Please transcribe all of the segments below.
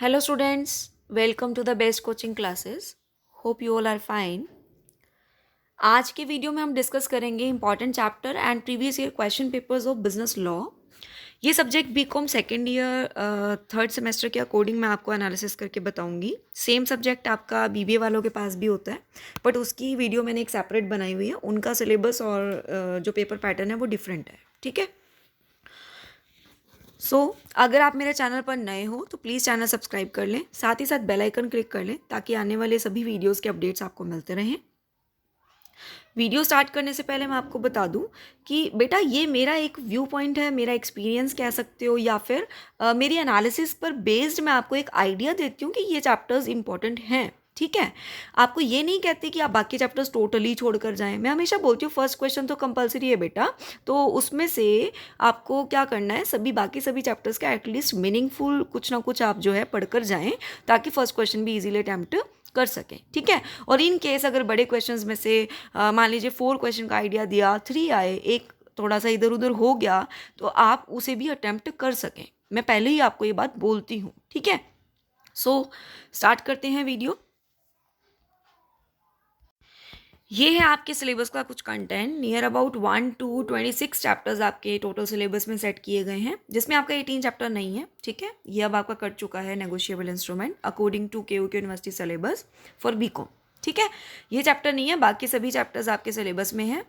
Hello students, welcome to the best coaching classes. Hope you all are fine. आज के video में हम discuss करेंगे important chapter and previous year question papers of business law. ये subject BCom second year third semester के according मैं आपको analysis करके बताऊंगी। सेम सब्जेक्ट आपका बीबीए वालों के पास भी होता है, बट उसकी वीडियो मैंने एक सेपरेट बनाई हुई है। उनका सिलेबस और जो पेपर पैटर्न है वो डिफरेंट है, ठीक है। अगर आप मेरे चैनल पर नए हो तो प्लीज़ चैनल सब्सक्राइब कर लें, साथ ही साथ बेल आइकन क्लिक कर लें ताकि आने वाले सभी वीडियोस के अपडेट्स आपको मिलते रहें। वीडियो स्टार्ट करने से पहले मैं आपको बता दूं कि बेटा ये मेरा एक व्यू पॉइंट है, मेरा एक्सपीरियंस कह सकते हो, या फिर मेरी एनालिसिस पर बेस्ड मैं आपको एक आइडिया देती हूँ कि ये चैप्टर्स इंपॉर्टेंट हैं, ठीक है। आपको ये नहीं कहती कि आप बाकी चैप्टर्स टोटली छोड़कर जाएं। मैं हमेशा बोलती हूँ फर्स्ट क्वेश्चन तो कंपलसरी है बेटा, तो उसमें से आपको क्या करना है, बाकी सभी चैप्टर्स का एटलीस्ट मीनिंगफुल कुछ ना कुछ आप जो है पढ़कर जाएं ताकि फर्स्ट क्वेश्चन भी इजीली अटेम्प्ट कर सकें, ठीक है। और इन केस अगर बड़े क्वेश्चंस में से मान लीजिए 4 क्वेश्चन का आइडिया दिया, 3 आए, एक थोड़ा सा इधर उधर हो गया, तो आप उसे भी अटेम्प्ट कर सकें। मैं पहले ही आपको ये बात बोलती हूँ, ठीक है। स्टार्ट करते हैं वीडियो। ये है आपके सिलेबस का कुछ content. Near about 1 to 26 chapters आपके टोटल सिलेबस में सेट किए गए हैं, जिसमें आपका 18 चैप्टर नहीं है, ठीक है। ये अब आपका कट चुका है negotiable instrument according to KU university syllabus for BCom, ठीक है। ये चैप्टर नहीं है, बाकी सभी चैप्टर्स आपके सिलेबस में हैं।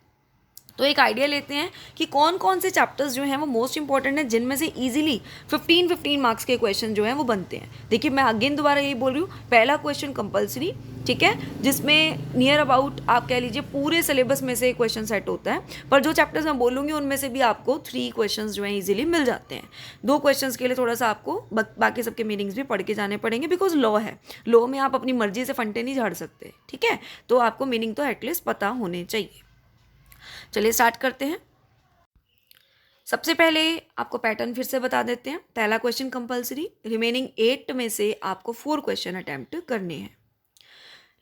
तो एक आइडिया लेते हैं कि कौन कौन से चैप्टर्स जो हैं वो मोस्ट इंपॉर्टेंट हैं, जिनमें से इजीली 15 मार्क्स के क्वेश्चन जो हैं वो बनते हैं। देखिए मैं अगेन दोबारा यही बोल रही हूँ, पहला क्वेश्चन कंपलसरी, ठीक है, जिसमें नियर अबाउट आप कह लीजिए पूरे सिलेबस में से क्वेश्चन सेट होता है। पर जो चैप्टर्स मैं बोलूँगी उनमें से भी आपको 3 क्वेश्चन जो हैं ईजिली मिल जाते हैं। 2 क्वेश्चन के लिए थोड़ा सा आपको बाकी सबके मीनिंग्स भी पढ़ के जाने पड़ेंगे, बिकॉज लॉ है, लॉ में आप अपनी मर्जी से फंटे नहीं झाड़ सकते, ठीक है। तो आपको मीनिंग तो एटलीस्ट पता होने चाहिए। चलिए स्टार्ट करते हैं। सबसे पहले आपको पैटर्न फिर से बता देते हैं। पहला क्वेश्चन कंपलसरी, रिमेनिंग 8 में से आपको 4 क्वेश्चन अटेम्प्ट करने हैं।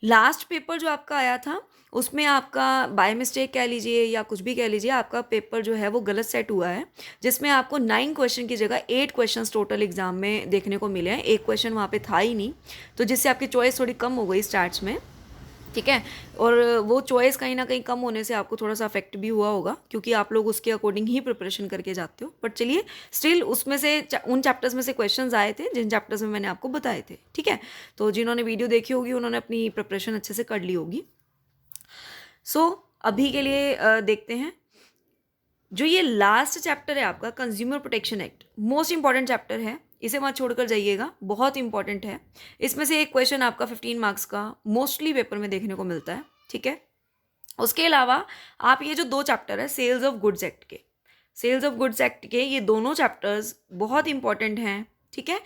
लास्ट पेपर जो आपका आया था उसमें आपका बाय मिस्टेक कह लीजिए या कुछ भी कह लीजिए, आपका पेपर जो है वो गलत सेट हुआ है, जिसमें आपको 9 क्वेश्चन की जगह 8 क्वेश्चन टोटल एग्जाम में देखने को मिले हैं। एक क्वेश्चन वहाँ पे था ही नहीं, तो जिससे आपकी चॉइस थोड़ी कम हो गई स्टार्ट्स में, ठीक है। और वो चॉइस कहीं ना कहीं कम होने से आपको थोड़ा सा अफेक्ट भी हुआ होगा, क्योंकि आप लोग उसके अकॉर्डिंग ही प्रिपरेशन करके जाते हो। बट चलिए स्टिल उसमें से उन चैप्टर्स में से क्वेश्चंस आए थे जिन चैप्टर्स में मैंने आपको बताए थे, ठीक है। तो जिन्होंने वीडियो देखी होगी उन्होंने अपनी प्रिपरेशन अच्छे से कर ली होगी। अभी के लिए देखते हैं जो ये लास्ट चैप्टर है आपका, consumer protection act, most important chapter है, इसे मत छोड़कर जाइएगा, बहुत इंपॉर्टेंट है। इसमें से एक क्वेश्चन आपका 15 मार्क्स का मोस्टली पेपर में देखने को मिलता है, ठीक है। उसके अलावा आप ये जो 2 चैप्टर है सेल्स ऑफ गुड्स एक्ट के, ये दोनों चैप्टर्स बहुत इंपॉर्टेंट हैं, ठीक है।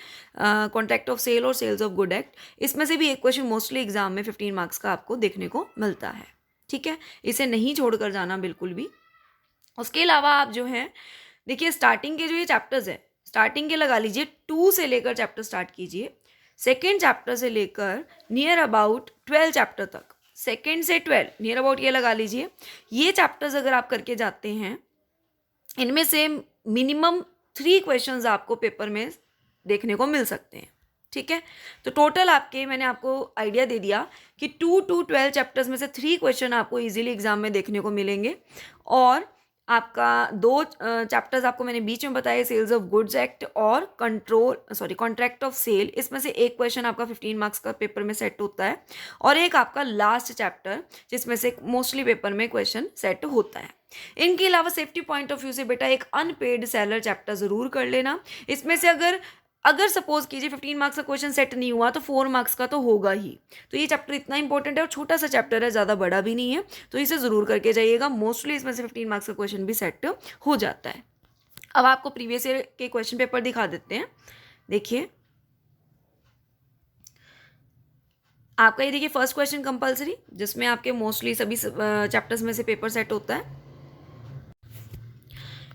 कॉन्ट्रैक्ट ऑफ सेल और सेल्स ऑफ गुड एक्ट, इसमें से भी एक क्वेश्चन मोस्टली एग्जाम में 15 मार्क्स का आपको देखने को मिलता है, ठीक है। इसे नहीं छोड़कर जाना बिल्कुल भी। उसके अलावा आप जो है देखिए स्टार्टिंग के जो ये चैप्टर्स है, स्टार्टिंग के लगा लीजिए 2 से लेकर चैप्टर स्टार्ट कीजिए, सेकेंड चैप्टर से लेकर नियर अबाउट 12 चैप्टर तक, सेकेंड से 12 नियर अबाउट ये लगा लीजिए। ये चैप्टर्स अगर आप करके जाते हैं, इनमें से मिनिमम 3 क्वेश्चंस आपको पेपर में देखने को मिल सकते हैं, ठीक है। तो टोटल आपके मैंने आपको आइडिया दे दिया कि 2 to 12 चैप्टर्स में से 3 क्वेश्चन आपको इजीली एग्जाम में देखने को मिलेंगे। और आपका 2 चैप्टर्स आपको मैंने बीच में बताए, सेल्स ऑफ गुड्स एक्ट और कॉन्ट्रैक्ट ऑफ सेल, इसमें से एक क्वेश्चन आपका 15 मार्क्स का पेपर में सेट होता है, और एक आपका लास्ट चैप्टर जिसमें से मोस्टली पेपर में क्वेश्चन सेट होता है। इनके अलावा सेफ्टी पॉइंट ऑफ व्यू से बेटा एक अनपेड सेलर चैप्टर जरूर कर लेना। इसमें से अगर सपोज कीजिए 15 मार्क्स का क्वेश्चन सेट नहीं हुआ तो 4 मार्क्स का तो होगा ही। तो ये चैप्टर इतना इंपॉर्टेंट है और छोटा सा चैप्टर है, ज़्यादा बड़ा भी नहीं है, तो इसे ज़रूर करके जाइएगा। मोस्टली इसमें से 15 मार्क्स का क्वेश्चन भी सेट हो जाता है। अब आपको प्रीवियस ईयर के क्वेश्चन पेपर दिखा देते हैं। देखिए आपका ये देखिए फर्स्ट क्वेश्चन कंपलसरी, जिसमें आपके मोस्टली सभी चैप्टर्स में से पेपर सेट होता है।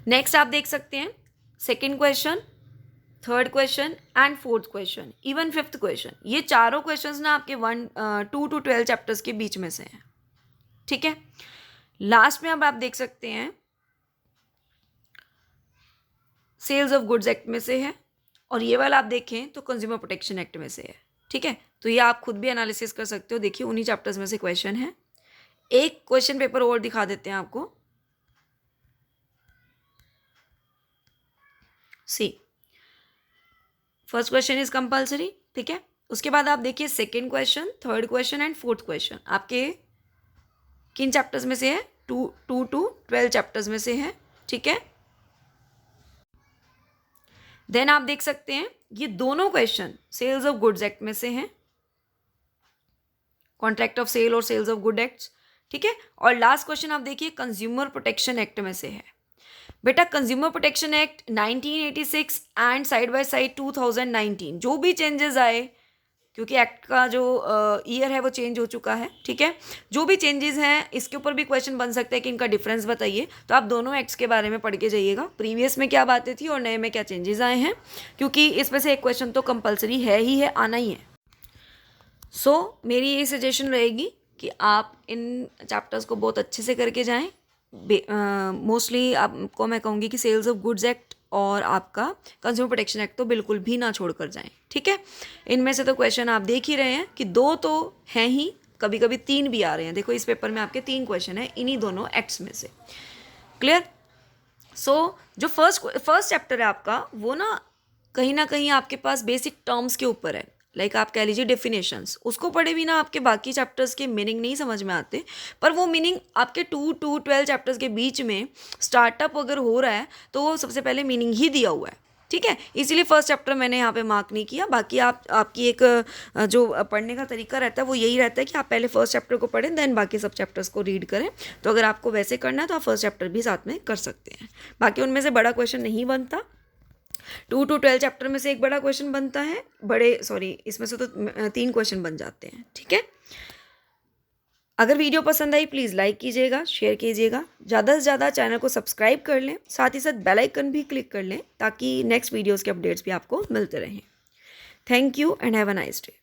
नेक्स्ट आप देख सकते हैं second question, third question and fourth question, even fifth question, ये चारों क्वेश्चंस ना आपके 2 to 12 चैप्टर्स के बीच में से हैं, ठीक है। लास्ट में अब आप देख सकते हैं सेल्स ऑफ गुड्स एक्ट में से है, और ये वाला आप देखें तो कंज्यूमर प्रोटेक्शन एक्ट में से है, ठीक है। तो ये आप खुद भी एनालिसिस कर सकते हो। देखिए उन्हीं चैप्टर्स में से क्वेश्चन है। एक क्वेश्चन पेपर और दिखा देते हैं आपको। सी फर्स्ट क्वेश्चन इज कंपल्सरी, ठीक है। उसके बाद आप देखिए second question, third question and fourth question आपके किन चैप्टर्स में से है? 2 to 12 चैप्टर्स में से है, ठीक है। देन आप देख सकते हैं ये दोनों question sales of goods act में से हैं, कॉन्ट्रैक्ट ऑफ सेल और सेल्स ऑफ गुड एक्ट्स, ठीक है। और लास्ट क्वेश्चन आप देखिए कंज्यूमर प्रोटेक्शन एक्ट में से है। बेटा consumer protection act 1986 and side by side 2019 जो भी चेंजेस आए, क्योंकि एक्ट का जो ईयर है वो चेंज हो चुका है, ठीक है। जो भी चेंजेस हैं इसके ऊपर भी क्वेश्चन बन सकता है कि इनका डिफरेंस बताइए। तो आप दोनों एक्ट्स के बारे में पढ़ के जाइएगा, प्रीवियस में क्या बातें थी और नए में क्या चेंजेस आए हैं, क्योंकि इसमें से एक क्वेश्चन तो कंपलसरी है ही है, आना ही है। सो मेरी ये सजेशन रहेगी कि आप इन चैप्टर्स को बहुत अच्छे से करके जाएँ। मोस्टली आपको मैं कहूँगी कि सेल्स ऑफ गुड्स एक्ट और आपका कंज्यूमर प्रोटेक्शन एक्ट तो बिल्कुल भी ना छोड़ कर जाएं, ठीक है। इनमें से तो क्वेश्चन आप देख ही रहे हैं कि 2 तो हैं ही, कभी कभी 3 भी आ रहे हैं। देखो इस पेपर में आपके 3 क्वेश्चन हैं इन्हीं दोनों एक्ट्स में से। क्लियर? सो जो फर्स्ट चैप्टर है आपका वो ना कहीं आपके पास बेसिक टर्म्स के ऊपर है, लाइक आप कह लीजिए डेफिनेशंस, उसको पढ़े भी ना आपके बाकी चैप्टर्स के मीनिंग नहीं समझ में आते। पर वो मीनिंग आपके 2 to 12 चैप्टर्स के बीच में स्टार्टअप अगर हो रहा है तो वो सबसे पहले मीनिंग ही दिया हुआ है, ठीक है। इसीलिए फर्स्ट चैप्टर मैंने यहाँ पे मार्क नहीं किया। बाकी आपकी एक जो पढ़ने का तरीका रहता है वो यही रहता है कि आप पहले फर्स्ट चैप्टर को पढ़ें देन बाकी सब चैप्टर्स को रीड करें। तो अगर आपको वैसे करना है तो आप फर्स्ट चैप्टर भी साथ में कर सकते हैं। बाकी उनमें से बड़ा क्वेश्चन नहीं बनता। 2 to 12 चैप्टर में से एक बड़ा क्वेश्चन बनता है, इसमें से तो 3 क्वेश्चन बन जाते हैं, ठीक है। अगर वीडियो पसंद आई प्लीज़ लाइक कीजिएगा, शेयर कीजिएगा, ज़्यादा से ज़्यादा चैनल को सब्सक्राइब कर लें, साथ ही साथ बेल आइकन भी क्लिक कर लें ताकि नेक्स्ट वीडियोज़ के अपडेट्स भी आपको मिलते रहें। Thank you and have a nice day.